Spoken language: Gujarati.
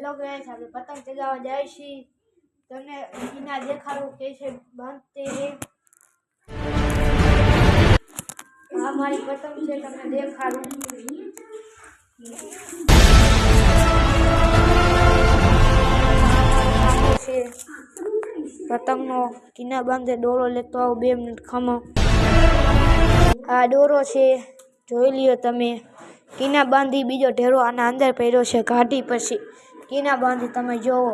હેલો ગાઈસ, આપણે પતંગ ચગાવવા જાય છીએ. તમને કિના દેખાડું કે છે બાંધતે હે. આ મારી પતંગ છે, તમને દેખાડું. પતંગનો કિના બાંધે દોરો લેતો આવું. 2 મિનિટ ખમો. આ દોરો છે, જોઈ લ્યો તમે. કિના બાંધી બીજો ઢેરો આના અંદર પહેર્યો છે. કાઢી પછી કિના બાંધી તમે જોવો.